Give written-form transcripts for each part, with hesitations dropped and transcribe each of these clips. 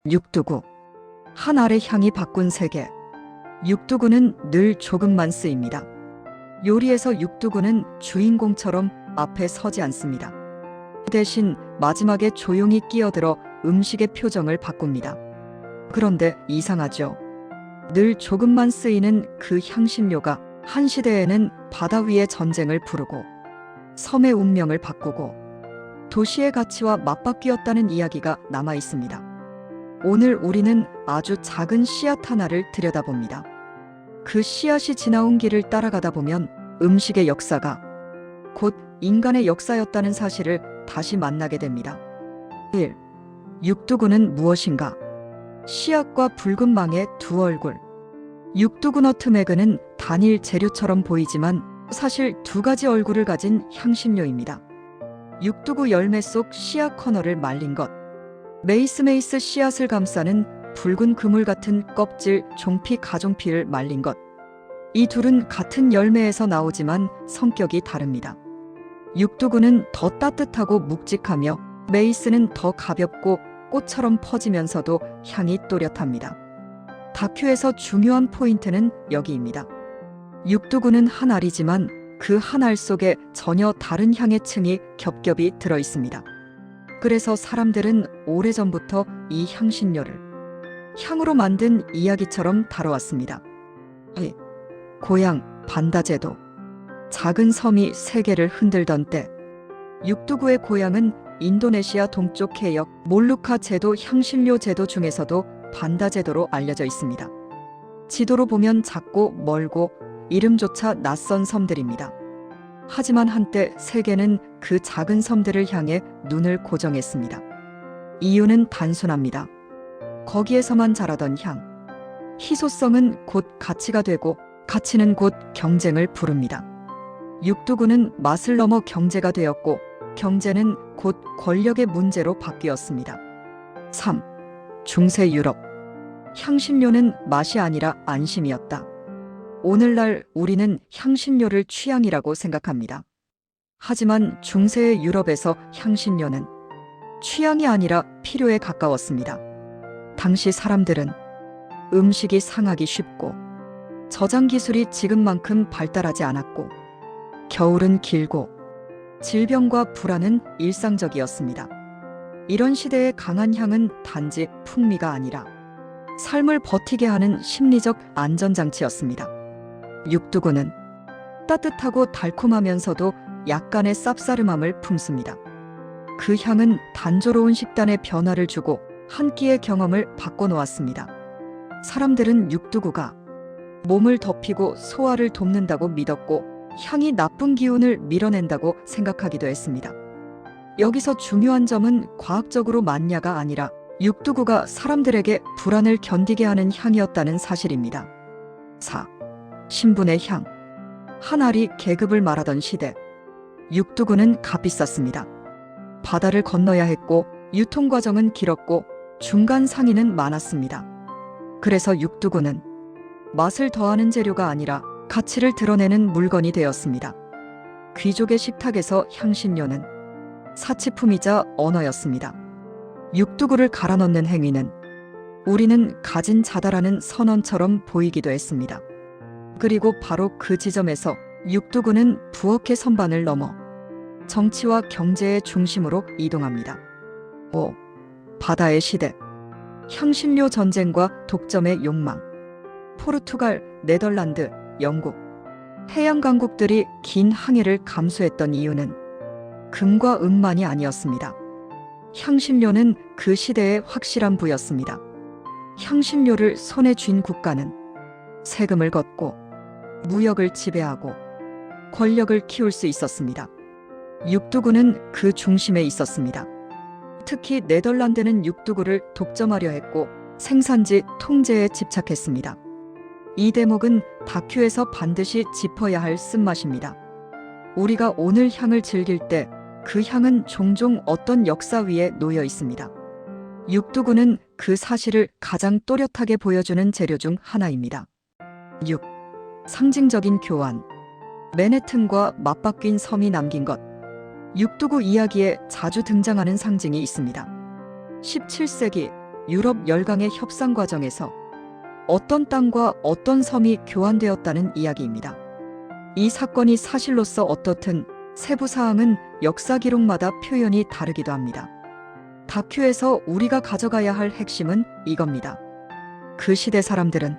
육두구. 한 알의 향이 바꾼 세계. 육두구는 늘 조금만 쓰입니다. 요리에서 육두구는 주인공처럼 앞에 서지 않습니다. 대신 마지막에 조용히 끼어들어 음식의 표정을 바꿉니다. 그런데 이상하죠. 늘 조금만 쓰이는 그 향신료가 한 시대에는 바다 위의 전쟁을 부르고 섬의 운명을 바꾸고 도시의 가치와 맞바뀌었다는 이야기가 남아 있습니다. 오늘 우리는 아주 작은 씨앗 하나를 들여다봅니다. 그 씨앗이 지나온 길을 따라가다 보면 음식의 역사가 곧 인간의 역사였다는 사실을 다시 만나게 됩니다. 1. 육두구는 무엇인가? 씨앗과 붉은 망의 두 얼굴. 육두구 너트메그는 단일 재료처럼 보이지만 사실 두 가지 얼굴을 가진 향신료입니다. 육두구 열매 속 씨앗 커널을 말린 것. 메이스 씨앗을 감싸는 붉은 그물 같은 껍질 종피 가종피를 말린 것. 이 둘은 같은 열매에서 나오지만 성격이 다릅니다. 육두구는 더 따뜻하고 묵직하며 메이스는 더 가볍고 꽃처럼 퍼지면서도 향이 또렷합니다. 다큐에서 중요한 포인트는 여기입니다. 육두구는 한 알이지만 그 한 알 속에 전혀 다른 향의 층이 겹겹이 들어 있습니다. 그래서 사람들은 오래전부터 이 향신료를 향으로 만든 이야기처럼 다뤄왔습니다. 고향 반다제도. 작은 섬이 세계를 흔들던 때 육두구의 고향은 인도네시아 동쪽 해역 몰루카 제도 향신료 제도 중에서도 반다제도로 알려져 있습니다. 지도로 보면 작고 멀고 이름조차 낯선 섬들입니다. 하지만 한때 세계는 그 작은 섬들을 향해 눈을 고정했습니다. 이유는 단순합니다. 거기에서만 자라던 향. 희소성은 곧 가치가 되고 가치는 곧 경쟁을 부릅니다. 육두구는 맛을 넘어 경제가 되었고 경제는 곧 권력의 문제로 바뀌었습니다. 3. 중세 유럽. 향신료는 맛이 아니라 안심이었다. 오늘날 우리는 향신료를 취향이라고 생각합니다. 하지만 중세의 유럽에서 향신료는 취향이 아니라 필요에 가까웠습니다. 당시 사람들은 음식이 상하기 쉽고 저장 기술이 지금만큼 발달하지 않았고 겨울은 길고 질병과 불안은 일상적이었습니다. 이런 시대의 강한 향은 단지 풍미가 아니라 삶을 버티게 하는 심리적 안전장치였습니다. 육두구는 따뜻하고 달콤하면서도 약간의 쌉싸름함을 품습니다. 그 향은 단조로운 식단에 변화를 주고 한 끼의 경험을 바꿔놓았습니다. 사람들은 육두구가 몸을 덮이고 소화를 돕는다고 믿었고 향이 나쁜 기운을 밀어낸다고 생각하기도 했습니다. 여기서 중요한 점은 과학적으로 맞냐가 아니라 육두구가 사람들에게 불안을 견디게 하는 향이었다는 사실입니다. 4. 신분의 향. 한 알이 계급을 말하던 시대. 육두구는 값비쌌습니다. 바다를 건너야 했고 유통 과정은 길었고 중간 상인은 많았습니다. 그래서 육두구는 맛을 더하는 재료가 아니라 가치를 드러내는 물건이 되었습니다. 귀족의 식탁에서 향신료는 사치품이자 언어였습니다. 육두구를 갈아 넣는 행위는 우리는 가진 자다라는 선언처럼 보이기도 했습니다. 그리고 바로 그 지점에서 육두구는 부엌의 선반을 넘어 정치와 경제의 중심으로 이동합니다. 5. 바다의 시대. 향신료 전쟁과 독점의 욕망. 포르투갈, 네덜란드, 영국, 해양 강국들이 긴 항해를 감수했던 이유는 금과 은만이 아니었습니다. 향신료는 그 시대의 확실한 부였습니다. 향신료를 손에 쥔 국가는 세금을 걷고 무역을 지배하고 권력을 키울 수 있었습니다. 육두구는 그 중심에 있었습니다. 특히 네덜란드는 육두구를 독점하려 했고 생산지 통제에 집착했습니다. 이 대목은 다큐에서 반드시 짚어야 할 쓴맛입니다. 우리가 오늘 향을 즐길 때 그 향은 종종 어떤 역사 위에 놓여 있습니다. 육두구는 그 사실을 가장 또렷하게 보여주는 재료 중 하나입니다. 6. 상징적인 교환. 맨해튼과 맞바뀐 섬이 남긴 것. 육두구 이야기에 자주 등장하는 상징이 있습니다. 17세기 유럽 열강의 협상 과정에서 어떤 땅과 어떤 섬이 교환되었다는 이야기입니다. 이 사건이 사실로서 어떻든 세부 사항은 역사 기록마다 표현이 다르기도 합니다. 다큐에서 우리가 가져가야 할 핵심은 이겁니다. 그 시대 사람들은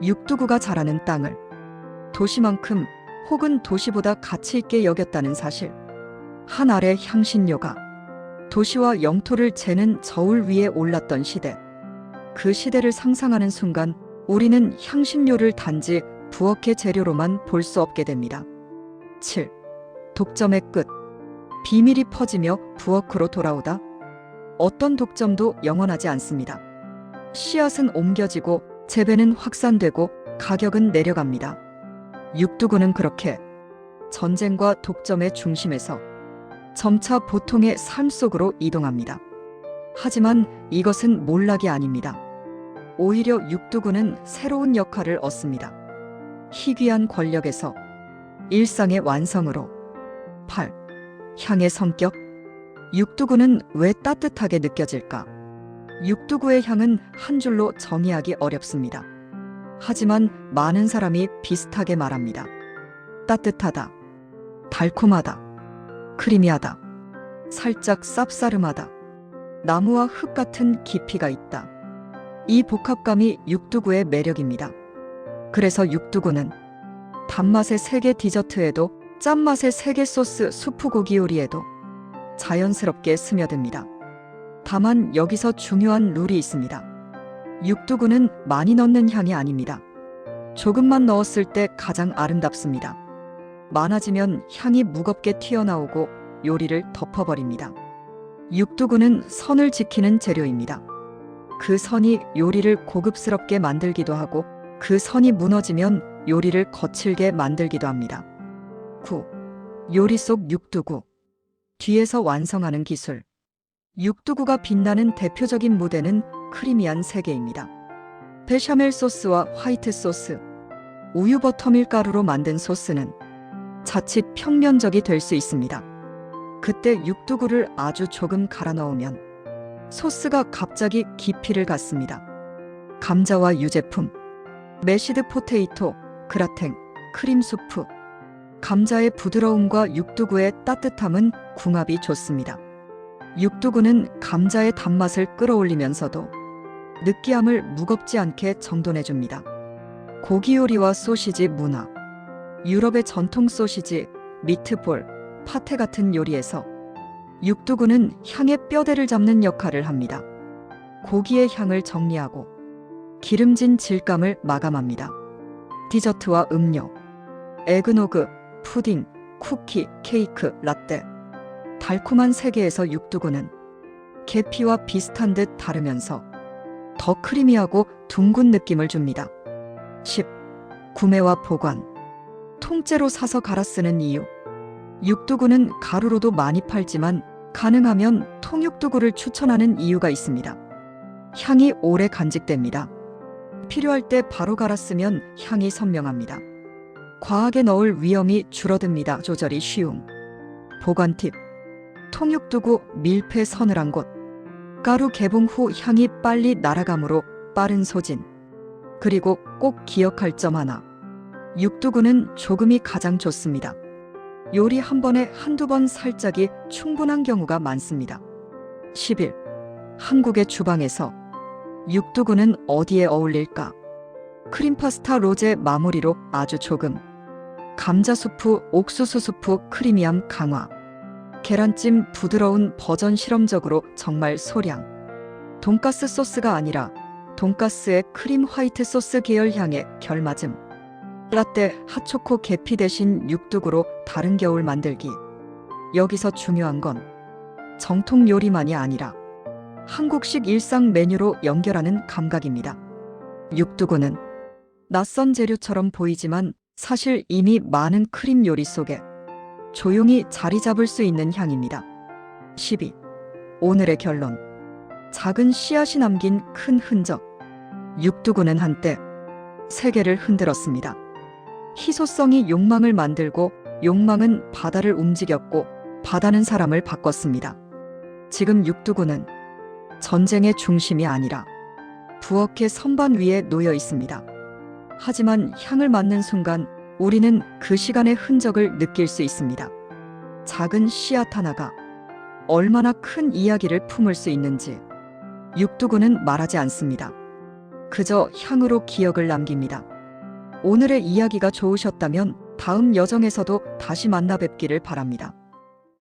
육두구가 자라는 땅을 도시만큼 혹은 도시보다 가치 있게 여겼다는 사실. 한 알의 향신료가 도시와 영토를 재는 저울 위에 올랐던 시대. 그 시대를 상상하는 순간 우리는 향신료를 단지 부엌의 재료로만 볼 수 없게 됩니다. 7. 독점의 끝. 비밀이 퍼지며 부엌으로 돌아오다. 어떤 독점도 영원하지 않습니다. 씨앗은 옮겨지고 재배는 확산되고 가격은 내려갑니다. 육두구는 그렇게 전쟁과 독점의 중심에서 점차 보통의 삶 속으로 이동합니다. 하지만 이것은 몰락이 아닙니다. 오히려 육두구는 새로운 역할을 얻습니다. 희귀한 권력에서 일상의 완성으로. 8. 향의 성격. 육두구는 왜 따뜻하게 느껴질까? 육두구의 향은 한 줄로 정의하기 어렵습니다. 하지만 많은 사람이 비슷하게 말합니다. 따뜻하다, 달콤하다, 크리미하다, 살짝 쌉싸름하다, 나무와 흙 같은 깊이가 있다. 이 복합감이 육두구의 매력입니다. 그래서 육두구는 단맛의 세계 디저트에도 짠맛의 세계 소스 수프고기 요리에도 자연스럽게 스며듭니다. 다만 여기서 중요한 룰이 있습니다. 육두구는 많이 넣는 향이 아닙니다. 조금만 넣었을 때 가장 아름답습니다. 많아지면 향이 무겁게 튀어나오고 요리를 덮어버립니다. 육두구는 선을 지키는 재료입니다. 그 선이 요리를 고급스럽게 만들기도 하고 그 선이 무너지면 요리를 거칠게 만들기도 합니다. 9. 요리 속 육두구. 뒤에서 완성하는 기술. 육두구가 빛나는 대표적인 무대는 크리미한 세계입니다. 베샤멜 소스와 화이트 소스, 우유 버터밀가루로 만든 소스는 자칫 평면적이 될 수 있습니다. 그때 육두구를 아주 조금 갈아 넣으면 소스가 갑자기 깊이를 갖습니다. 감자와 유제품, 메시드 포테이토, 그라탱, 크림 수프. 감자의 부드러움과 육두구의 따뜻함은 궁합이 좋습니다. 육두구는 감자의 단맛을 끌어올리면서도 느끼함을 무겁지 않게 정돈해줍니다. 고기 요리와 소시지 문화. 유럽의 전통 소시지, 미트볼, 파테 같은 요리에서 육두구는 향의 뼈대를 잡는 역할을 합니다. 고기의 향을 정리하고 기름진 질감을 마감합니다. 디저트와 음료. 에그노그, 푸딩, 쿠키, 케이크, 라떼. 달콤한 세계에서 육두구는 계피와 비슷한 듯 다르면서 더 크리미하고 둥근 느낌을 줍니다. 10. 구매와 보관. 통째로 사서 갈아 쓰는 이유. 육두구는 가루로도 많이 팔지만 가능하면 통육두구를 추천하는 이유가 있습니다. 향이 오래 간직됩니다. 필요할 때 바로 갈아 쓰면 향이 선명합니다. 과하게 넣을 위험이 줄어듭니다. 조절이 쉬움. 보관 팁. 통육두구 밀폐 서늘한 곳. 가루 개봉 후 향이 빨리 날아가므로 빠른 소진. 그리고 꼭 기억할 점 하나. 육두구는 조금이 가장 좋습니다. 요리 한 번에 한두 번 살짝이 충분한 경우가 많습니다. 11. 한국의 주방에서 육두구는 어디에 어울릴까? 크림파스타 로제 마무리로 아주 조금. 감자 수프, 옥수수 수프 크리미함 강화. 계란찜 부드러운 버전 실험적으로 정말 소량. 돈가스 소스가 아니라 돈가스의 크림 화이트 소스 계열 향의 결맞음. 라떼 핫초코 계피 대신 육두구로 다른 겨울 만들기. 여기서 중요한 건 정통 요리만이 아니라 한국식 일상 메뉴로 연결하는 감각입니다. 육두구는 낯선 재료처럼 보이지만 사실 이미 많은 크림 요리 속에 조용히 자리 잡을 수 있는 향입니다. 12. 오늘의 결론. 작은 씨앗이 남긴 큰 흔적. 육두구는 한때 세계를 흔들었습니다. 희소성이 욕망을 만들고 욕망은 바다를 움직였고 바다는 사람을 바꿨습니다. 지금 육두구는 전쟁의 중심이 아니라 부엌의 선반 위에 놓여 있습니다. 하지만 향을 맡는 순간 우리는 그 시간의 흔적을 느낄 수 있습니다. 작은 씨앗 하나가 얼마나 큰 이야기를 품을 수 있는지 육두구는 말하지 않습니다. 그저 향으로 기억을 남깁니다. 오늘의 이야기가 좋으셨다면 다음 여정에서도 다시 만나 뵙기를 바랍니다.